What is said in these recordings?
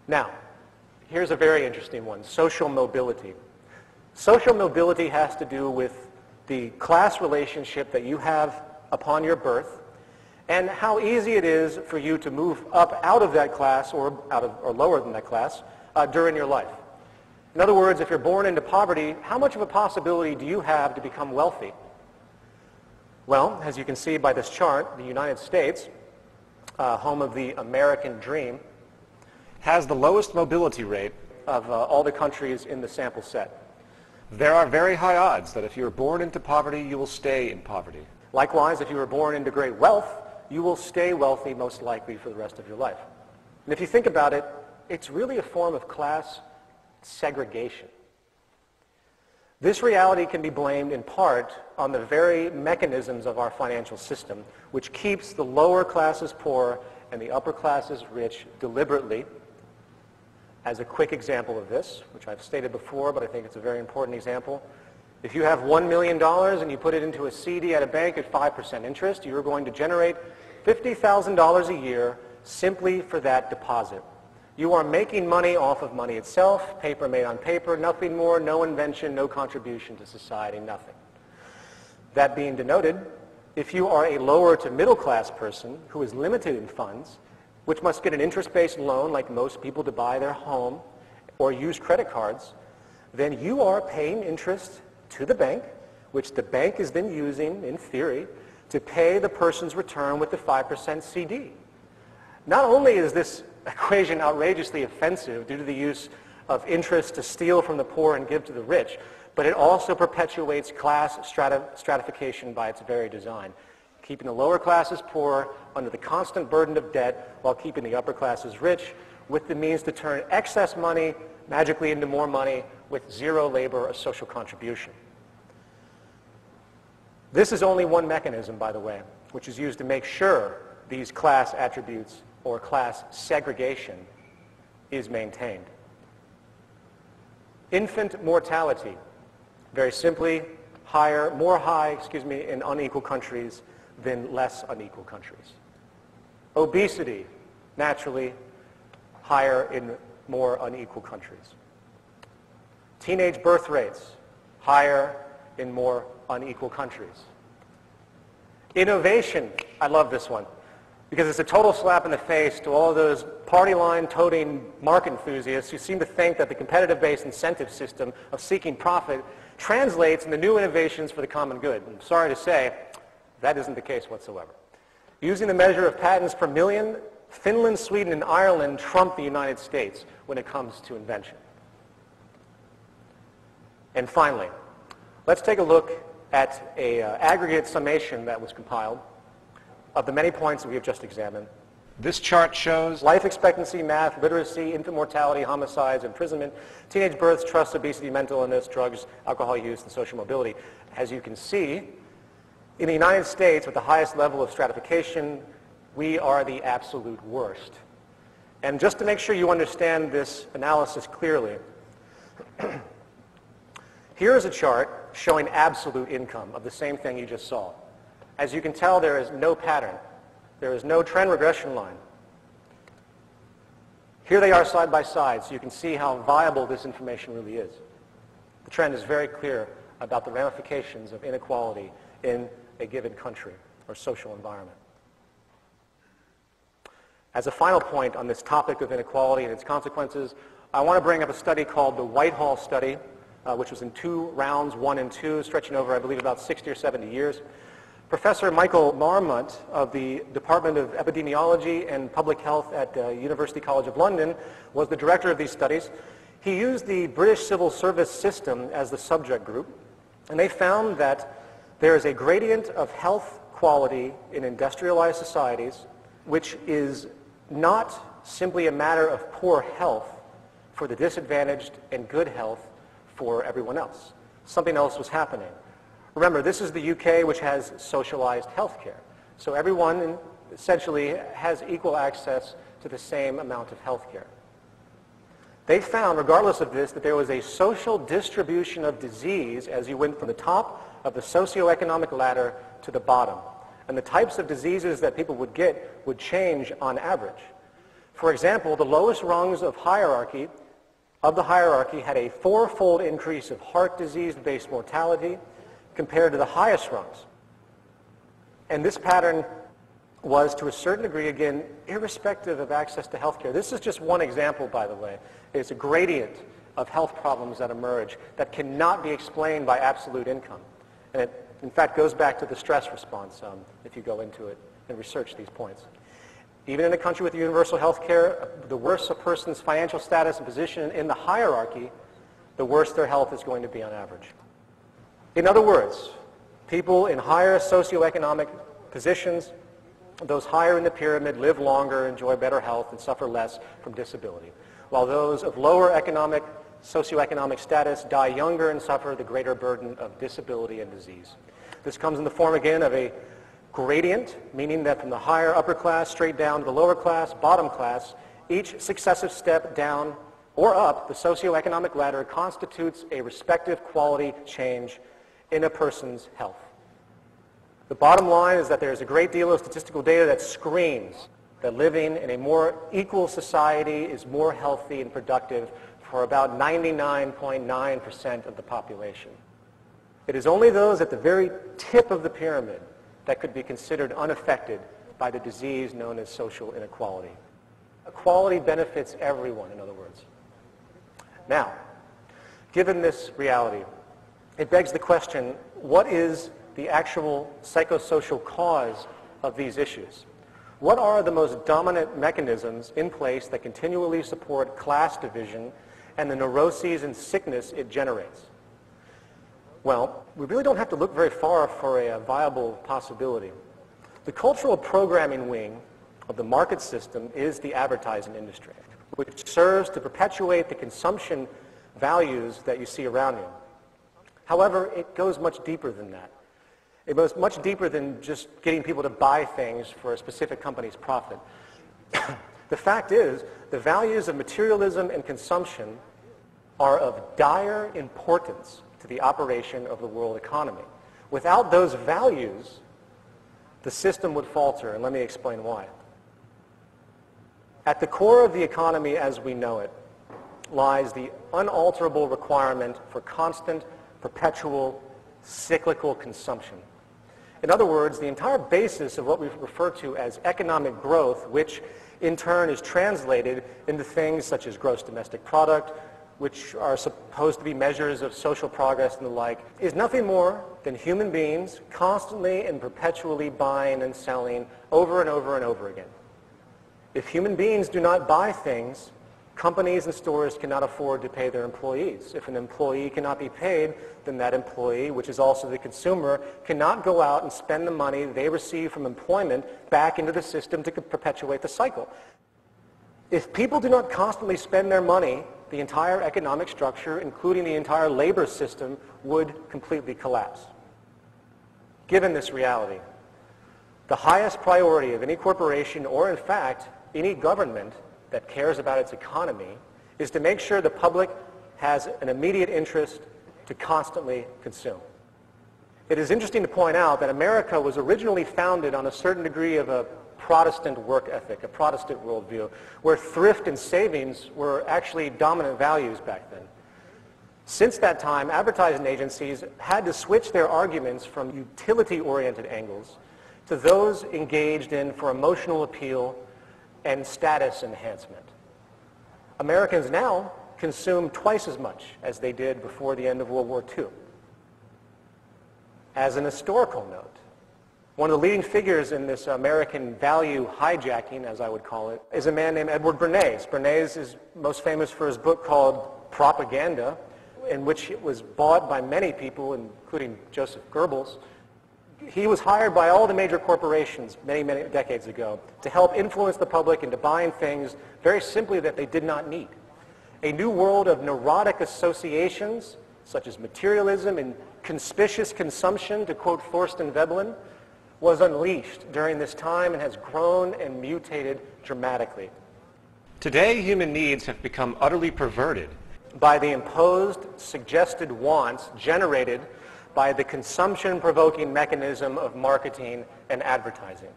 Now, here's a very interesting one, social mobility. Social mobility has to do with the class relationship that you have upon your birth and how easy it is for you to move up out of that class or lower than that class during your life. In other words, if you're born into poverty, how much of a possibility do you have to become wealthy? Well, as you can see by this chart, the United States, home of the American dream, has the lowest mobility rate of all the countries in the sample set. There are very high odds that if you were born into poverty, you will stay in poverty. Likewise, if you were born into great wealth, you will stay wealthy most likely for the rest of your life. And if you think about it, it's really a form of class segregation. This reality can be blamed in part on the very mechanisms of our financial system, which keeps the lower classes poor and the upper classes rich deliberately. As a quick example of this, which I've stated before, but I think it's a very important example, if you have $1 million and you put it into a CD at a bank at 5% interest, you're going to generate $50,000 a year simply for that deposit. You are making money off of money itself, paper made on paper, nothing more, no invention, no contribution to society, nothing. That being denoted, if you are a lower to middle class person who is limited in funds, which must get an interest-based loan like most people to buy their home or use credit cards, then you are paying interest to the bank, which the bank is then using, in theory, to pay the person's return with the 5% CD. Not only is this equation outrageously offensive due to the use of interest to steal from the poor and give to the rich, but it also perpetuates class stratification by its very design, keeping the lower classes poor under the constant burden of debt while keeping the upper classes rich with the means to turn excess money magically into more money with zero labor or social contribution. This is only one mechanism, by the way, which is used to make sure these class attributes or class segregation is maintained. Infant mortality, very simply, more high in unequal countries than less unequal countries. Obesity, naturally, higher in more unequal countries. Teenage birth rates, higher in more unequal countries. Innovation, I love this one, because it's a total slap in the face to all of those party line toting market enthusiasts who seem to think that the competitive-based incentive system of seeking profit translates into new innovations for the common good. I'm sorry to say, that isn't the case whatsoever. Using the measure of patents per million, Finland, Sweden, and Ireland trump the United States when it comes to invention. And finally, let's take a look at an aggregate summation that was compiled of the many points that we have just examined. This chart shows life expectancy, math, literacy, infant mortality, homicides, imprisonment, teenage births, trust, obesity, mental illness, drugs, alcohol use, and social mobility. As you can see, in the United States, with the highest level of stratification, we are the absolute worst. And just to make sure you understand this analysis clearly, here is a chart showing absolute income of the same thing you just saw. As you can tell, there is no pattern. There is no trend regression line. Here they are side by side, so you can see how viable this information really is. The trend is very clear about the ramifications of inequality in a given country or social environment. As a final point on this topic of inequality and its consequences, I want to bring up a study called the Whitehall study, which was in 2 rounds, 1 and 2, stretching over, I believe, about 60 or 70 years. Professor Michael Marmont of the Department of Epidemiology and Public Health at University College of London was the director of these studies. He used the British civil service system as the subject group, and they found that there is a gradient of health quality in industrialized societies, which is not simply a matter of poor health for the disadvantaged and good health for everyone else. Something else was happening. Remember, this is the UK, which has socialized health care. So everyone essentially has equal access to the same amount of health care. They found, regardless of this, that there was a social distribution of disease as you went from the top of the socioeconomic ladder to the bottom. And the types of diseases that people would get would change on average. For example, the lowest rungs of the hierarchy had a 4-fold increase of heart disease-based mortality compared to the highest rungs. And this pattern was, to a certain degree, again, irrespective of access to health care. This is just one example, by the way. It's a gradient of health problems that emerge that cannot be explained by absolute income. And it, in fact, goes back to the stress response if you go into it and research these points. Even in a country with universal health care, the worse a person's financial status and position in the hierarchy, the worse their health is going to be on average. In other words, people in higher socioeconomic positions, those higher in the pyramid, live longer, enjoy better health, and suffer less from disability, while those of lower socioeconomic status die younger and suffer the greater burden of disability and disease. This comes in the form, again, of a gradient, meaning that from the higher upper class straight down to the lower class, bottom class, each successive step down or up the socioeconomic ladder constitutes a respective quality change in a person's health. The bottom line is that there is a great deal of statistical data that screams that living in a more equal society is more healthy and productive for about 99.9% of the population. It is only those at the very tip of the pyramid that could be considered unaffected by the disease known as social inequality. Equality benefits everyone, in other words. Now, given this reality, it begs the question, what is the actual psychosocial cause of these issues? What are the most dominant mechanisms in place that continually support class division and the neuroses and sickness it generates? Well, we really don't have to look very far for a viable possibility. The cultural programming wing of the market system is the advertising industry, which serves to perpetuate the consumption values that you see around you. However, it goes much deeper than that. It goes much deeper than just getting people to buy things for a specific company's profit. The fact is, the values of materialism and consumption are of dire importance to the operation of the world economy. Without those values, the system would falter, and let me explain why. At the core of the economy as we know it lies the unalterable requirement for constant, perpetual, cyclical consumption. In other words, the entire basis of what we refer to as economic growth, which in turn is translated into things such as gross domestic product, which are supposed to be measures of social progress and the like, is nothing more than human beings constantly and perpetually buying and selling over and over and over again. If human beings do not buy things, companies and stores cannot afford to pay their employees. If an employee cannot be paid, then that employee, which is also the consumer, cannot go out and spend the money they receive from employment back into the system to perpetuate the cycle. If people do not constantly spend their money, the entire economic structure, including the entire labor system, would completely collapse. Given this reality, the highest priority of any corporation, or in fact, any government that cares about its economy, is to make sure the public has an immediate interest to constantly consume. It is interesting to point out that America was originally founded on a certain degree of a Protestant work ethic, a Protestant worldview, where thrift and savings were actually dominant values back then. Since that time, advertising agencies had to switch their arguments from utility-oriented angles to those engaged in for emotional appeal and status enhancement. Americans now consume twice as much as they did before the end of World War II. As an historical note, one of the leading figures in this American value hijacking, as I would call it, is a man named Edward Bernays. Bernays is most famous for his book called Propaganda, in which it was bought by many people, including Joseph Goebbels. He was hired by all the major corporations many, many decades ago to help influence the public into buying things very simply that they did not need. A new world of neurotic associations, such as materialism and conspicuous consumption, to quote Thorstein Veblen, was unleashed during this time and has grown and mutated dramatically. Today, human needs have become utterly perverted by the imposed, suggested wants generated by the consumption-provoking mechanism of marketing and advertising.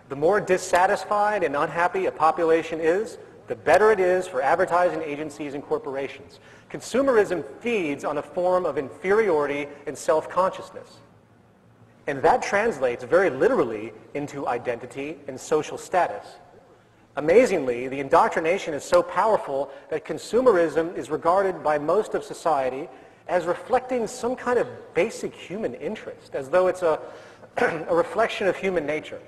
The more dissatisfied and unhappy a population is, the better it is for advertising agencies and corporations. Consumerism feeds on a form of inferiority and self-consciousness. And that translates very literally into identity and social status. Amazingly, the indoctrination is so powerful that consumerism is regarded by most of society as reflecting some kind of basic human interest, as though it's a reflection of human nature.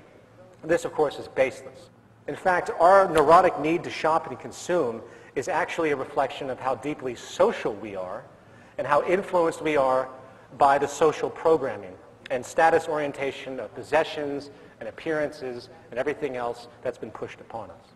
This, of course, is baseless. In fact, our neurotic need to shop and consume is actually a reflection of how deeply social we are and how influenced we are by the social programming and status orientation of possessions and appearances and everything else that's been pushed upon us.